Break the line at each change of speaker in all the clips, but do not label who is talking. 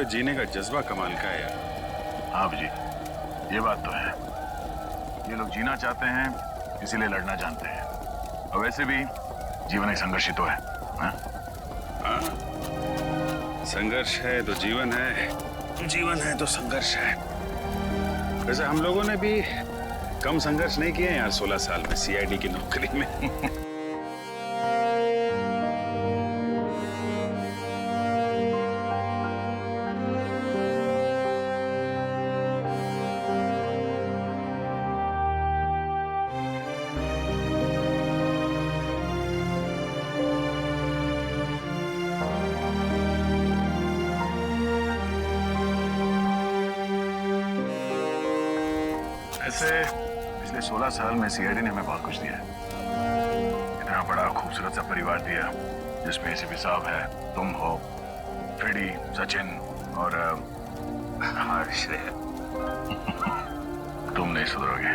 हुए जीने का जज्बा कमाल का है यार।
हाँ जी, ये बात तो है। ये लोग जीना चाहते हैं, इसीलिए लड़ना जानते हैं। और वैसे भी जीवन एक संघर्ष ही तो है। हाँ?
संघर्ष है तो जीवन है, जीवन है तो संघर्ष है। वैसे हम लोगों ने भी कम संघर्ष नहीं किए यार 16 साल में सीआईडी की नौकरी में।
ऐसे पिछले 16 साल में सीआईडी ने हमें बहुत कुछ दिया है। इतना बड़ा खूबसूरत सा परिवार दिया जिसमें एसीपी साहब है, तुम हो, फ्रेडी, सचिन और हर्ष। तुम नहीं सुधरोगे।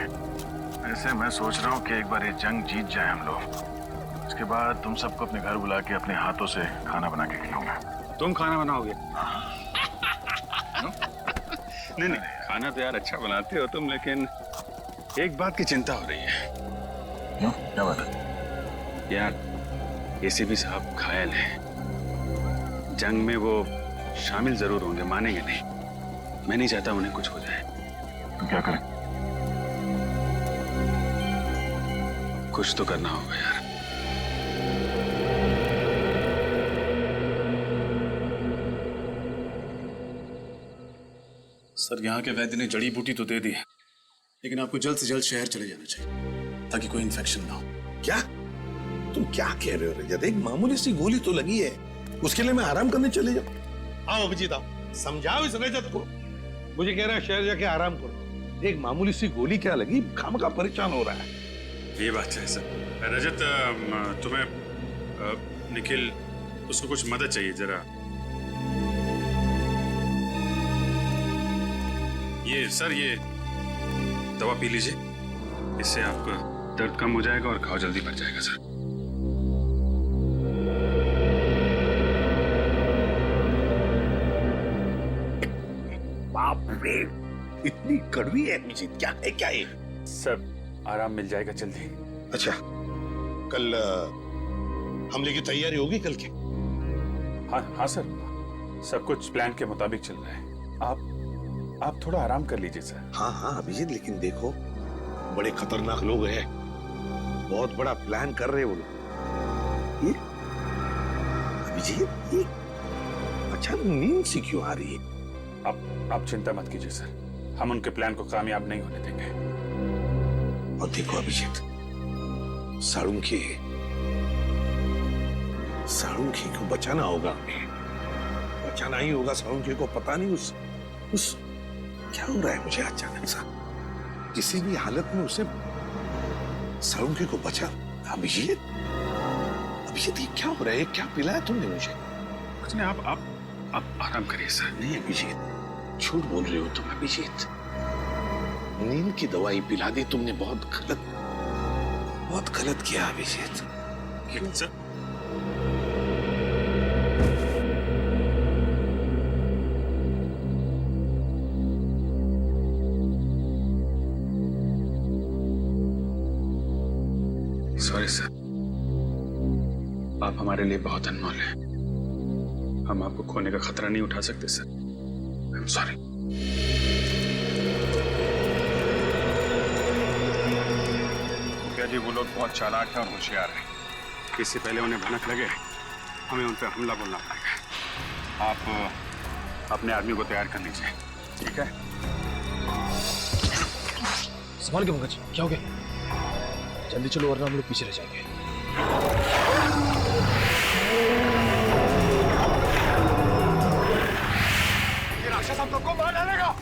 ऐसे मैं सोच रहा हूँ कि एक बार ये जंग जीत जाए हम लोग, उसके बाद तुम सबको अपने घर बुला के अपने हाथों से खाना बना के खिलाऊंगा।
तुम खाना बनाओगे? नहीं नहीं, खाना तो यार अच्छा बनाते हो तुम, लेकिन एक बात की चिंता हो रही है।
क्यों? क्या बात है?
यार एसीपी साहब घायल हैं। जंग में वो शामिल जरूर होंगे, मानेंगे नहीं। मैं नहीं चाहता उन्हें कुछ हो जाए।
तो क्या करें?
कुछ तो करना होगा यार।
सर, यहाँ के वैद्य ने जड़ी बूटी तो दे दी है, लेकिन आपको जल्द से जल्द शहर चले जाना चाहिए ताकि कोई इन्फेक्शन ना हो।
क्या? तुम क्या कह रहे हो रजत? एक मामूली सी गोली तो लगी है, उसके लिए मैं आराम करने चले जाऊं?
आओ अभिजीत, आओ, समझाओ इस रजत को। मुझे कह रहा है शहर जाके आराम करो। एक मामूली सी गोली क्या लगी, खामखा परेशान हो रहा है।
ये बात है सर। रजत, तुम्हें निखिल, उसको कुछ मदद चाहिए जरा। ये सर, ये दवा पी लीजिए, इससे आपका दर्द कम हो जाएगा और घाव जल्दी भर जाएगा सर।
बाप रे, इतनी कड़वी है अभिजीत, क्या है क्या ये?
सर आराम मिल जाएगा जल्दी।
अच्छा, कल हमले की तैयारी होगी कल की?
हाँ हाँ सर, सब कुछ प्लान के मुताबिक चल रहा है। आप थोड़ा आराम कर लीजिए सर।
हाँ हाँ अभिजीत, लेकिन देखो बड़े खतरनाक लोग हैं, बहुत बड़ा प्लान कर रहे हैं वो लोग। ये अभिजीत, ये अचानक नींद सी क्यों आ रही है?
आप चिंता मत कीजिए सर, हम उनके प्लान को कामयाब नहीं होने देंगे।
और देखो अभिजीत, साळुंखे को बचाना होगा हमें, बचाना ही होगा साळुंखे को। पता नहीं उस क्या हो रहा है मुझे अचानक सा, किसी भी हालत में उसे साळुंखे को बचा। अभिजीत, ये क्या हो रहा है? क्या पिलाया तुमने मुझे?
कुछ नहीं, आप आराम करिए सर।
नहीं अभिजीत, झूठ बोल रहे हो तुम अभिजीत। नींद की दवाई पिला दी तुमने, बहुत गलत किया अभिजीत।
लेकिन सर, सॉरी सर, आप हमारे लिए बहुत अनमोल हैं। हम आपको खोने का खतरा नहीं उठा सकते सर। I am sorry. मुखिया जी, वो लोग बहुत चालाक हैं और होशियार हैं। इससे पहले उन्हें भनक लगे, हमें उन पर हमला बोलना पड़ेगा। आप अपने आदमी को तैयार कर लीजिए, ठीक है?
संभाल के पंकज, क्या हो गया? जल्दी चलो वरना हम लोग पीछे रह जाएंगे।
ये राक्षस हम सबको मार डालेगा।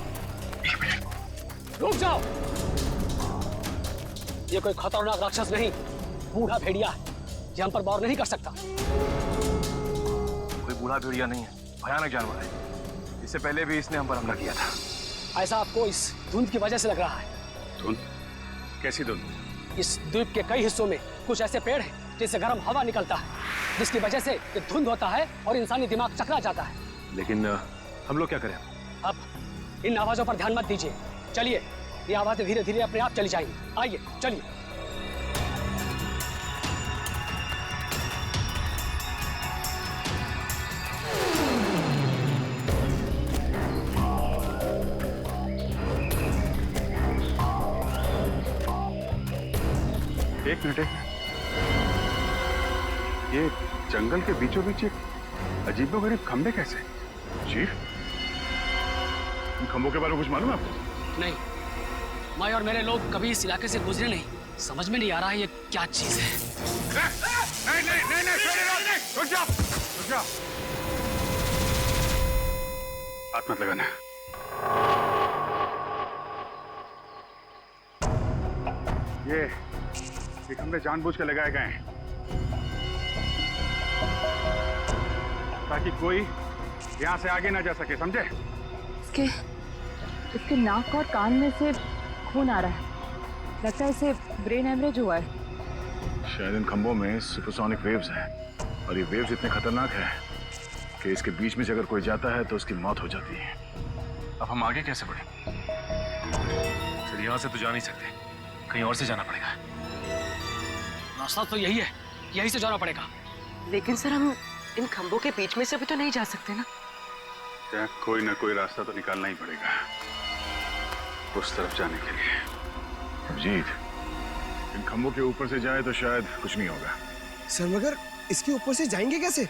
रुक जाओ, ये कोई खतरनाक राक्षस नहीं, बूढ़ा भेड़िया है। ये हम पर वार नहीं कर सकता।
कोई बूढ़ा भेड़िया नहीं है, भयानक जानवर है। इससे पहले भी इसने हम पर हमला किया था।
ऐसा आपको इस धुंध की वजह से लग रहा है।
धुंध? कैसी धुंध?
इस द्वीप के कई हिस्सों में कुछ ऐसे पेड़ हैं जिससे गर्म हवा निकलता है, जिसकी वजह से ये धुंध होता है और इंसानी दिमाग चकरा जाता है।
लेकिन हम लोग क्या करें?
अब इन आवाजों पर ध्यान मत दीजिए, चलिए, ये आवाजें धीरे धीरे अपने आप चली जाएंगी। आइए चलिए।
एक मिनट, ये जंगल के बीचों बीच एक अजीबोगरीब खंबे कैसे?
चीफ, इन खंभों के बारे में कुछ मालूम है आपको?
नहीं, मैं और मेरे लोग कभी इस इलाके से गुजरे नहीं, समझ में नहीं आ रहा है ये क्या चीज है।
नहीं, रुक जाओ। हाथ मत लगाना। ये खंबे जानबूझ के लगाए गए हैं ताकि कोई यहाँ से आगे ना जा सके, समझे?
इसके नाक और कान में से खून आ रहा है, लगता है इसे ब्रेन हेमरेज हुआ है।
शायद इन खंभों में सुपरसोनिक वेव्स हैं और ये वेव्स इतने खतरनाक हैं कि इसके बीच में से अगर कोई जाता है तो उसकी मौत हो जाती है।
अब हम आगे कैसे बढ़े? सर यहाँ से तो जा नहीं सकते, कहीं और से जाना पड़ेगा।
रास्ता तो यही है, यही से जाना पड़ेगा।
लेकिन सर हम इन खंभों के बीच में से भी तो नहीं जा सकते ना।
क्या कोई ना कोई रास्ता तो निकालना ही पड़ेगा उस तरफ जाने के लिए।
अभिजीत, इन खंभों के ऊपर से जाए तो शायद कुछ नहीं होगा।
सर मगर इसके ऊपर से जाएंगे कैसे?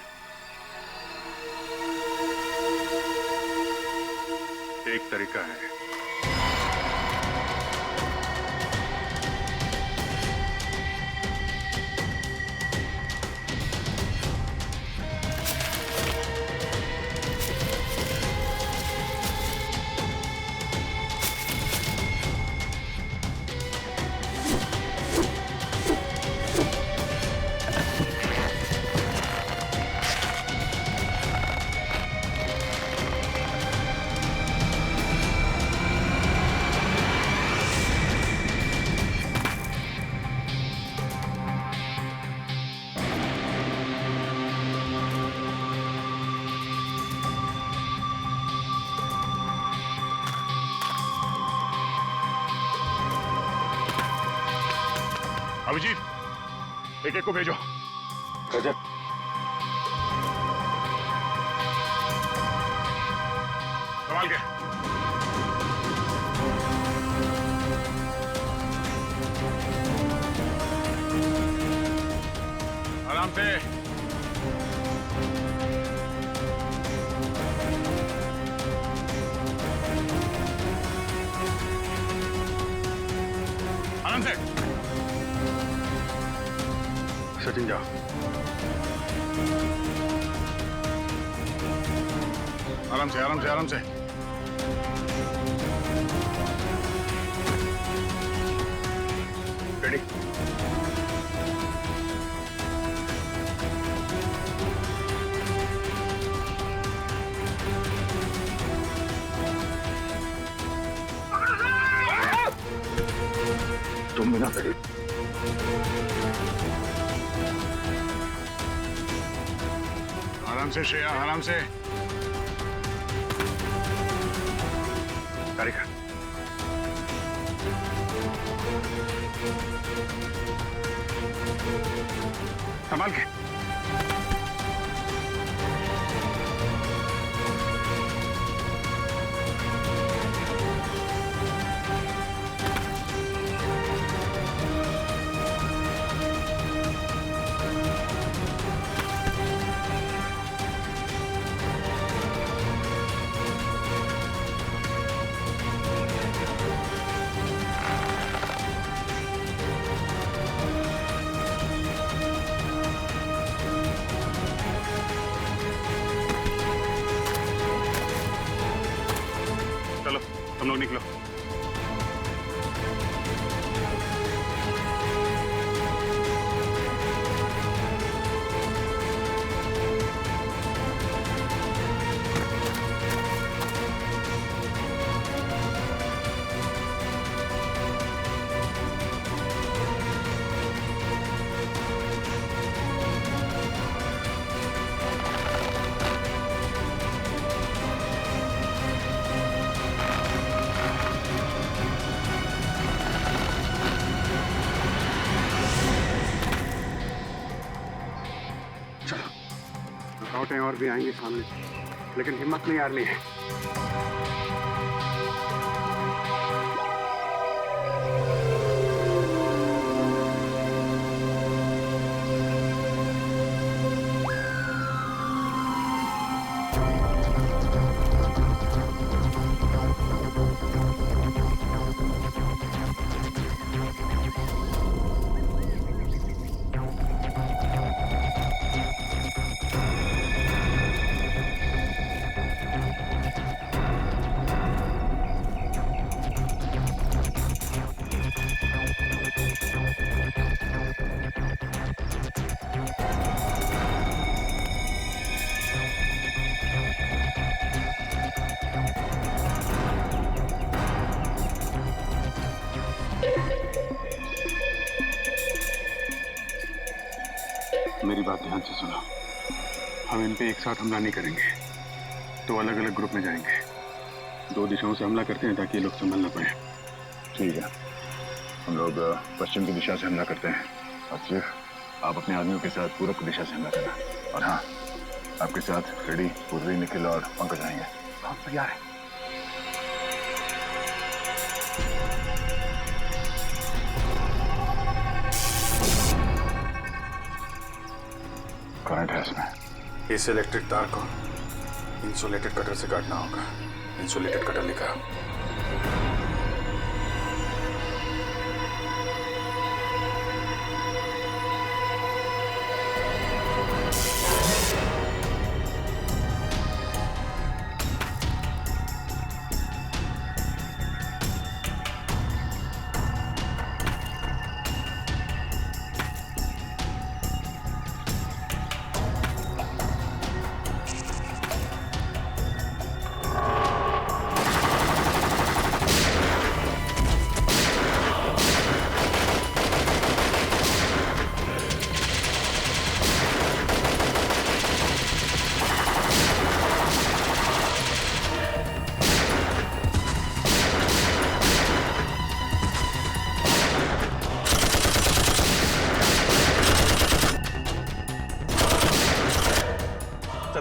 एक तरीका है।
अभिजीत, एक को भेजो।
रजत,
संभाल के। आराम से। आराम से।
सचिन जाओ।
आराम से, आराम से, आराम से।
रेडी?
तुम बिना रेडी। आराम से श्रेया, आराम से।
तारिका, संभाल के। गिरावटें और भी आएंगी सामने, लेकिन हिम्मत नहीं हारनी है। मेरी बात ध्यान से सुनो, हम इन पे एक साथ हमला नहीं करेंगे, तो अलग अलग ग्रुप में जाएंगे। 2 दिशाओं से हमला करते हैं ताकि ये लोग संभल ना पाए।
ठीक है, हम लोग पश्चिम की दिशा से हमला करते हैं और सिर्फ आप अपने आदमियों के साथ पूरब की दिशा से हमला करना। और हाँ, आपके साथ फ्रेडी, पूर्वी, निखिल और पंकज आएंगे।
हम तैयार हैं।
करंट है इसमें।
इस इलेक्ट्रिक तार को इंसुलेटेड कटर से काटना होगा। इंसुलेटेड कटर लिखा।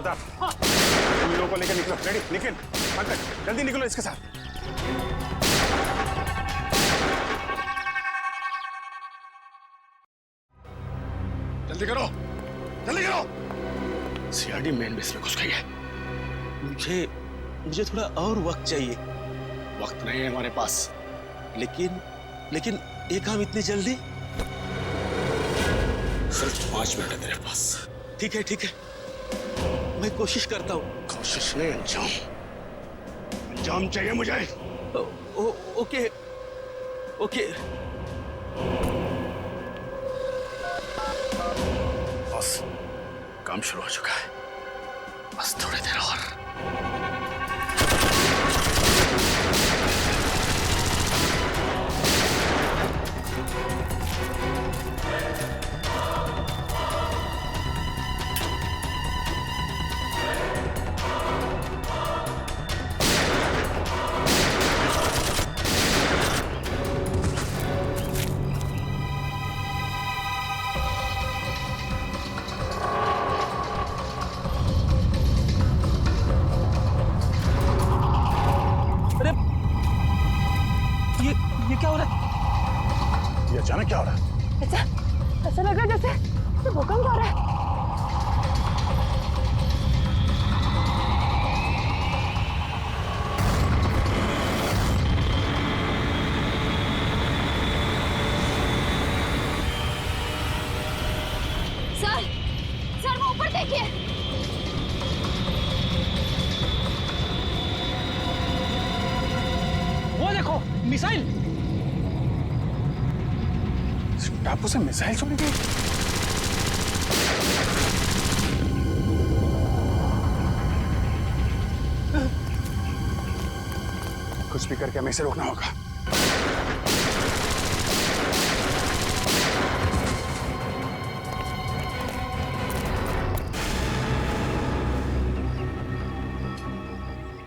तुम लोगों को लेकर निकलो। रेडी, निखिल, पंकज, जल्दी निकलो इसके साथ।
जल्दी करो, जल्दी करो। सीआरडी मेन बेस में घुस गई है। मुझे थोड़ा और वक्त चाहिए। वक्त नहीं है हमारे पास, लेकिन ये काम इतनी जल्दी? सिर्फ 5 मिनट है तेरे पास। ठीक है, मैं कोशिश करता हूँ। कोशिश नहीं, अंजाम चाहिए मुझे। ओके। बस काम शुरू हो चुका है, बस थोड़ी देर और।
ये क्या हो रहा है?
ये अचानक क्या हो रहा है?
ऐसा लग रहा है जैसे भूकंप आ रहा है।
सर वो ऊपर देखिए।
वो देखो, मिसाइल।
टापू से मिसाइल छोड़ी गई। कुछ भी करके हमें इसे रोकना होगा।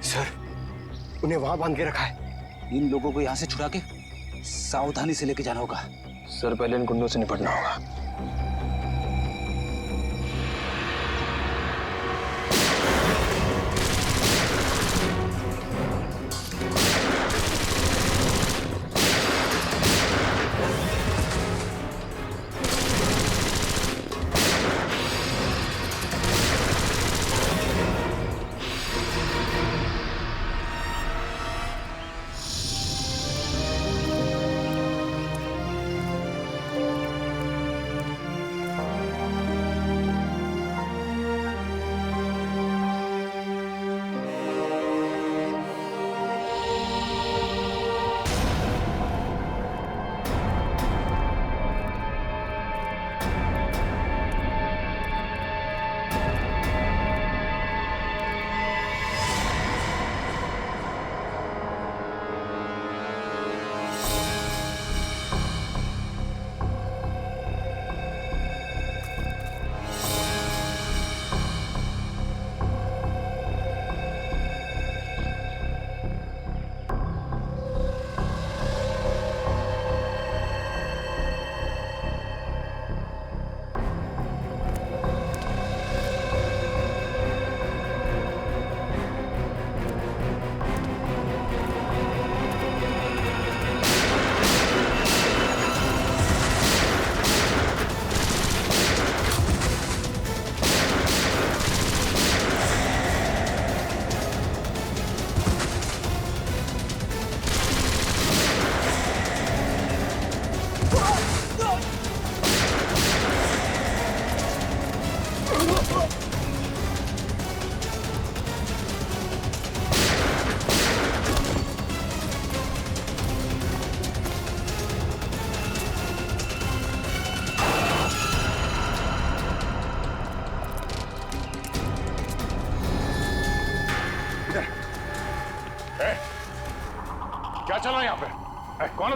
सर, उन्हें वहां बांध के रखा है।
इन लोगों को यहाँ से छुड़ा के सावधानी से लेके जाना होगा।
सर, पहले इन गुंडों से निपटना होगा।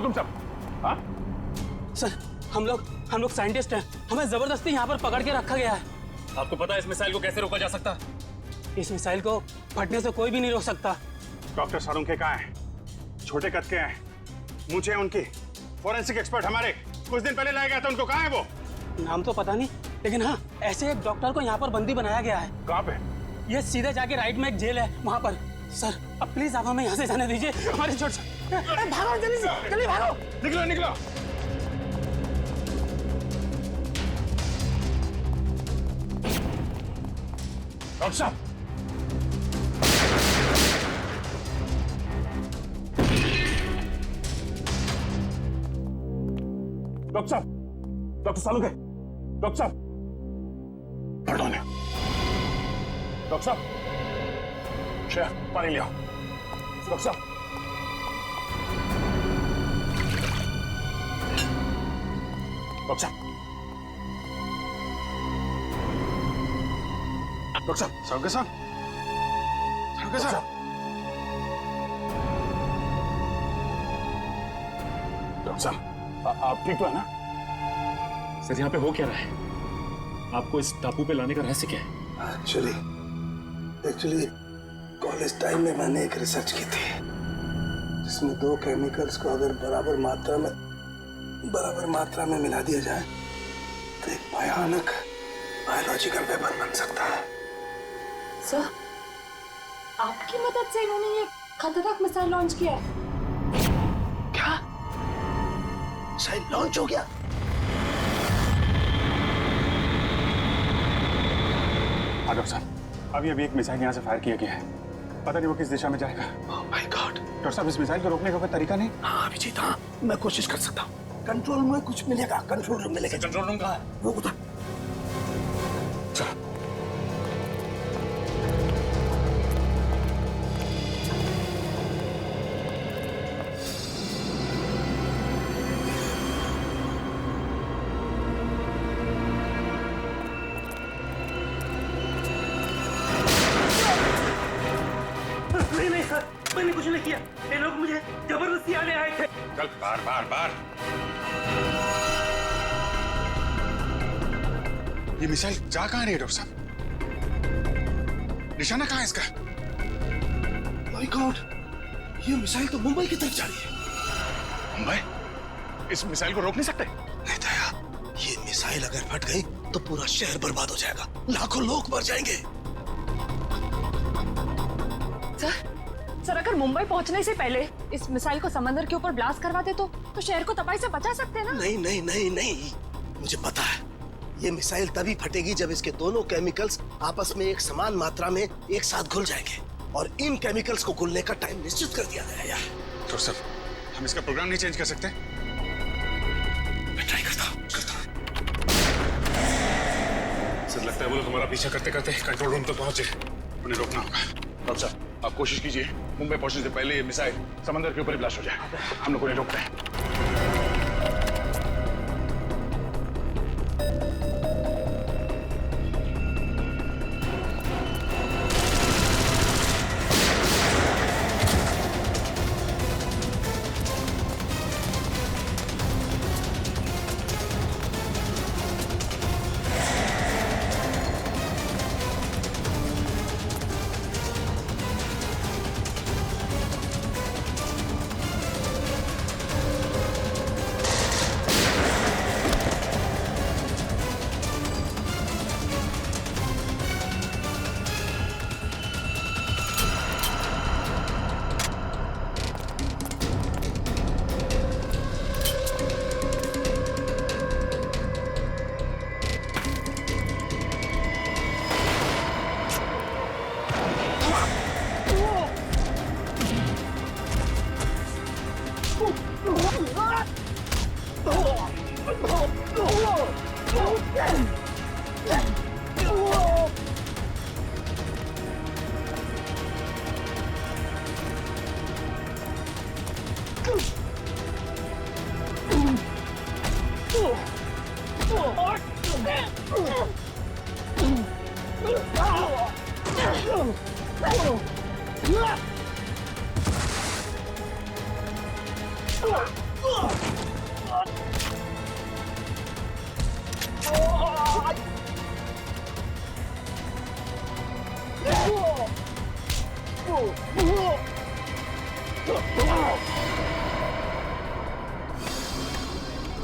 तुम सब? हाँ?
सर हम लोग साइंटिस्ट हैं, हमें जबरदस्ती यहाँ पर पकड़ के रखा गया है।
आपको पता है इस मिसाइल को कैसे रोका जा सकता?
इस मिसाइल को फटने से कोई भी नहीं रोक सकता।
डॉक्टर सालुंखे कहाँ हैं? छोटे कद के हैं, मुझे उनकी फॉरेंसिक एक्सपर्ट हमारे कुछ दिन पहले लाया गया था, उनको कहाँ है वो?
नाम तो पता नहीं, लेकिन हाँ ऐसे एक डॉक्टर को यहाँ पर बंदी बनाया गया है।
कहाँ पे?
ये सीधे जाके राइट में एक जेल है, वहाँ पर। सर अब प्लीज आप हमें यहाँ से जाने दीजिए, हमारी छोड़ भागो जल्दी से, जल्दी भागो।
निकलो निकलो। डॉक्टर साहब, डॉक्टर साहब, डॉक्टर सालुंखे, डॉक्टर साहब, पढ़ो ने। डॉक्टर साहब, श्रेया पानी ले आओ। डॉक्टर साहब, डॉक्टर साहब, डॉक्टर साहब, सालुंखे साहब, सालुंखे साहब, डॉक्टर साहब, आप ठीक तो है ना?
सर यहाँ पे हो क्या रहा है? आपको इस टापू पे लाने का रहस्य क्या है?
एक्चुअली कॉलेज टाइम में मैंने एक रिसर्च की थी जिसमें दो केमिकल्स को अगर बराबर मात्रा में मिला दिया जाए तो एक भयानक बायोलॉजिकल वेपन बन सकता है।
सर आपकी मदद से इन्होंने ये खतरनाक मिसाइल लॉन्च किया है।
क्या मिसाइल लॉन्च हो गया?
हाँ डॉक्टर साहब, अभी एक मिसाइल यहाँ से फायर किया गया है, पता नहीं वो किस दिशा में जाएगा।
Oh my God.
डॉक्टर साहब, इस मिसाइल को रोकने का कोई तरीका नहीं?
हाँ अभिजीत, हाँ मैं कोशिश कर सकता हूँ। कंट्रोल में कुछ मिलेगा, कंट्रोल रूम मिलेगा।
कंट्रोल रूम कहाँ है?
वो उधर।
चलो।
नहीं सर, मैंने कुछ नहीं किया, ये लोग मुझे जबरदस्ती आने आए थे।
चल बार। ये मिसाइल जा कहाँ रही है डॉक्टर साहब? निशाना कहाँ है इसका?
माय गॉड, ये मिसाइल तो मुंबई की तरफ जा रही है।
मुंबई? इस मिसाइल को रोक नहीं सकते?
नहीं दया, ये मिसाइल अगर फट गई तो पूरा शहर बर्बाद हो जाएगा, लाखों लोग मर जाएंगे।
सर अगर मुंबई पहुंचने से पहले इस मिसाइल को समंदर के ऊपर ब्लास्ट करवा दे तो शहर को तबाही से बचा सकते हैं ना?
नहीं, मुझे पता है ये मिसाइल तभी फटेगी जब इसके दोनों केमिकल्स आपस में एक समान मात्रा में एक साथ घुल जाएंगे, और इन केमिकल्स को घुलने का टाइम निश्चित कर दिया गया है।
डॉक्टर साहब, हम इसका प्रोग्राम नहीं चेंज कर सकते?
मैं ट्राई करता हूँ।
सर लगता है वो लोग हमारा पीछा करते करते कंट्रोल रूम तक पहुंचे, उन्हें रोकना होगा। डॉक्टर साहब, आप कोशिश कीजिए मुंबई पहुंचने से पहले ये मिसाइल समंदर के ऊपर ही ब्लास्ट हो जाए। हम लोग उन्हें रोकते हैं।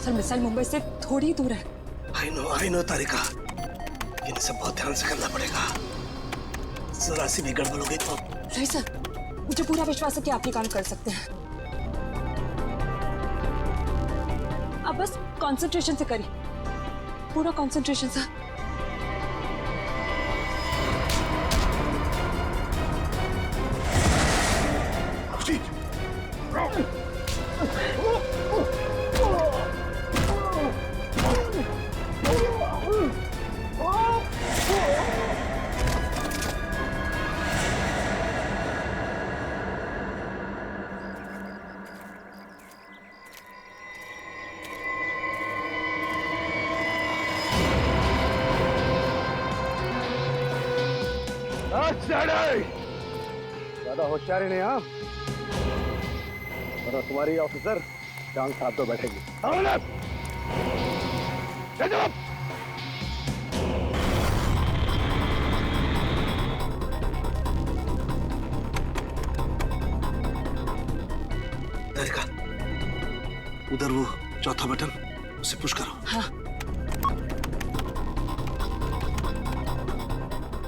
सर मिसाइल मुंबई से थोड़ी दूर है।
आई नो तारिका, इन्हें सब बहुत ध्यान से करना पड़ेगा। जरा सी भी गड़बड़ हो गई तो।
नहीं सर, मुझे पूरा विश्वास है कि आप ये काम कर सकते हैं। आप बस कंसंट्रेशन से करिए, पूरा कंसंट्रेशन सर।
ज्यादा होशियारी नहीं हाँ, वरना तुम्हारी ऑफिसर जान साहब तो बैठेगी। तारिका, उधर वो चौथा बटन, उसे पुश करो।
हाँ।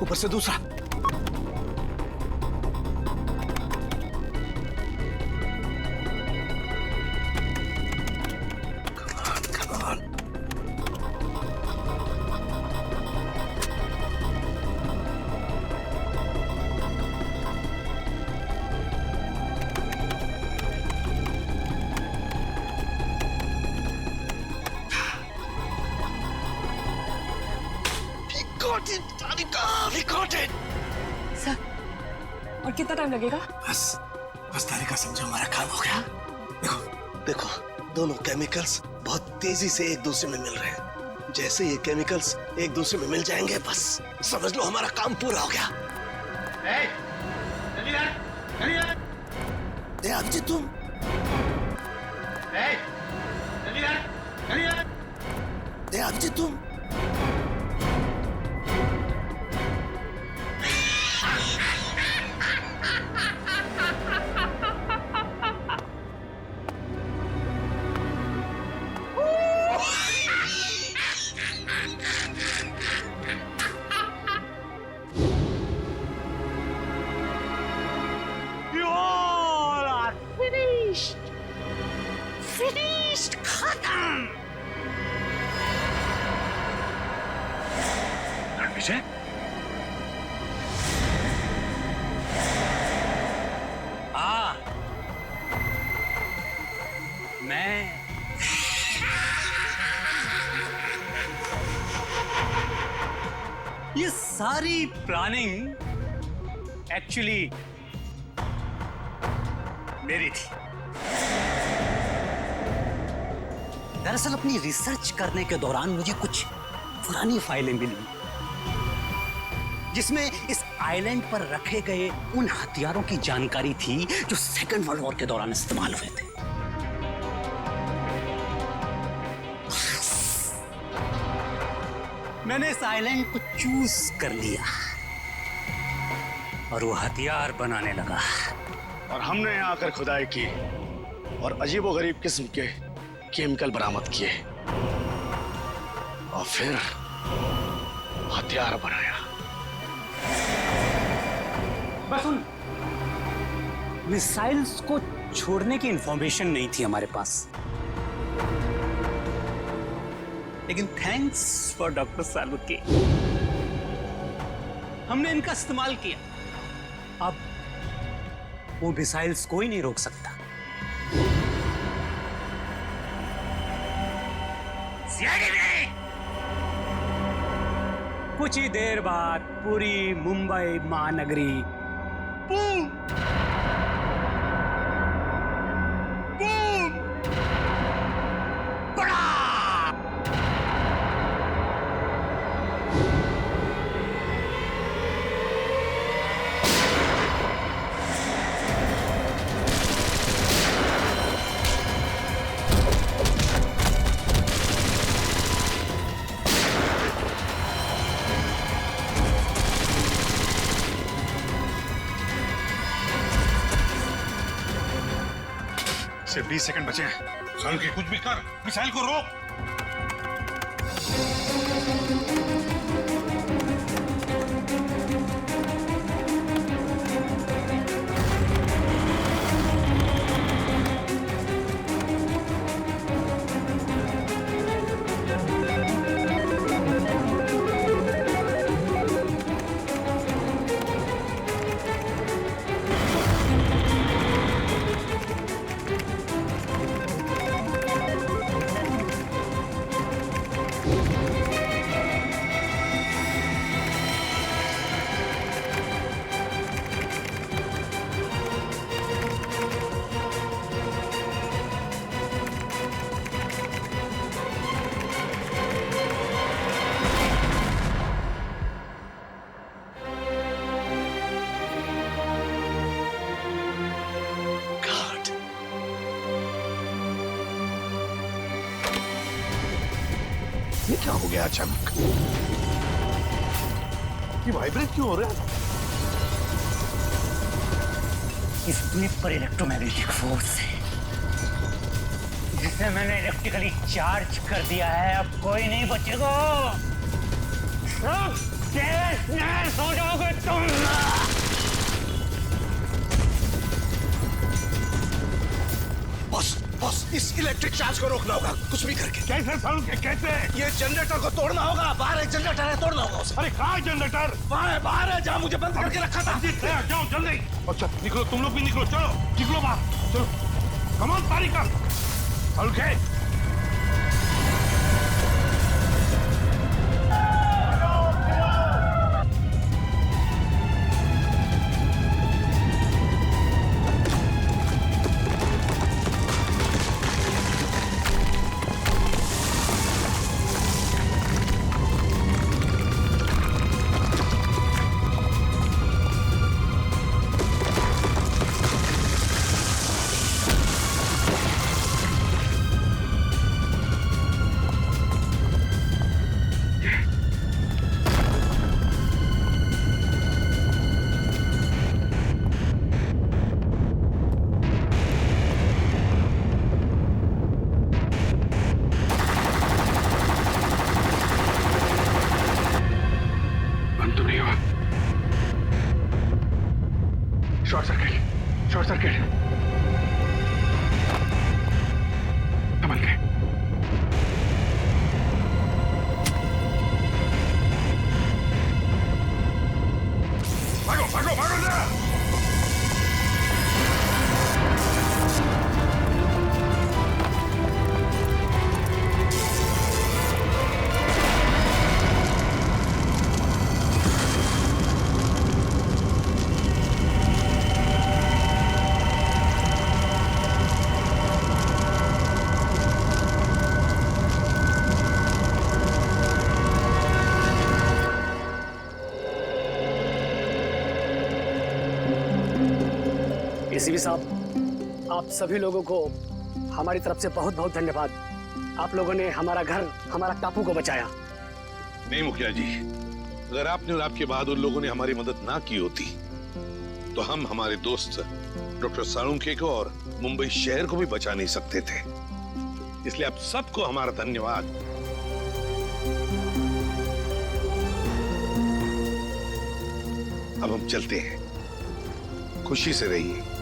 ऊपर से दूसरा।
सर, और कितना टाइम लगेगा?
बस तारिका, समझो हमारा काम हो गया। देखो दोनों केमिकल्स बहुत तेजी से एक दूसरे में मिल रहे हैं। जैसे ये केमिकल्स एक दूसरे में मिल जाएंगे, बस समझ लो हमारा काम पूरा हो गया। अभिजीत तुम अभिजीत तुम
विजय,
ये सारी प्लानिंग एक्चुअली मेरी थी। दरअसल अपनी रिसर्च करने के दौरान मुझे कुछ पुरानी फाइलें मिली जिसमें इस आइलैंड पर रखे गए उन हथियारों की जानकारी थी जो सेकेंड वर्ल्ड वॉर के दौरान इस्तेमाल हुए थे। मैंने इस आइलैंड को चूज कर लिया और वो हथियार बनाने लगा।
और हमने यहाँ आकर खुदाई की और अजीबोगरीब किस्म के केमिकल बरामद किए और फिर हथियार बनाया।
बस उन मिसाइल्स को छोड़ने की इंफॉर्मेशन नहीं थी हमारे पास, लेकिन थैंक्स फॉर डॉक्टर सालुके हमने इनका इस्तेमाल किया। अब वो मिसाइल्स कोई नहीं रोक सकता। कुछ ही देर बाद पूरी मुंबई महानगरी बूम बूम बड़ा
सिर्फ 20 सेकंड बचे हैं।
सालुंखे कुछ भी कर, मिसाइल को रोक।
ये क्या हो गया अचानक? ये वाइब्रेट क्यों हो रहा है?
इस द्वीप पर इलेक्ट्रोमैग्नेटिक फोर्स है जिसे मैंने इलेक्ट्रिकली चार्ज कर दिया है। अब कोई नहीं बचेगा। सब तहस-नहस हो जाओगे तुम।
बॉस, इस इलेक्ट्रिक चार्ज को रोकना होगा, कुछ भी करके।
कैसे सालुंखे, कैसे?
ये जनरेटर को तोड़ना होगा। बाहर एक जनरेटर है, तोड़ना होगा उसे।
अरे कहाँ है जनरेटर?
वहाँ है, बाहर है, जहाँ मुझे बंद करके रखा था।
जाओ जल्दी। अच्छा निकलो, तुम लोग भी निकलो। चलो निकलो बाहर, चलो। कमान तारीका। सालुंखे
शॉर्ट सर्किट संभल के। भागो ना।
एसीपी साहब, आप सभी लोगों को हमारी तरफ से बहुत बहुत धन्यवाद। आप लोगों ने हमारा घर, हमारा टापू को बचाया।
नहीं मुखिया जी, अगर आपने और आपके बहादुर लोगों ने हमारी मदद ना की होती तो हम हमारे दोस्त डॉक्टर सालुंखे को और मुंबई शहर को भी बचा नहीं सकते थे। इसलिए आप सबको हमारा धन्यवाद। अब हम चलते हैं। खुशी से रहिए।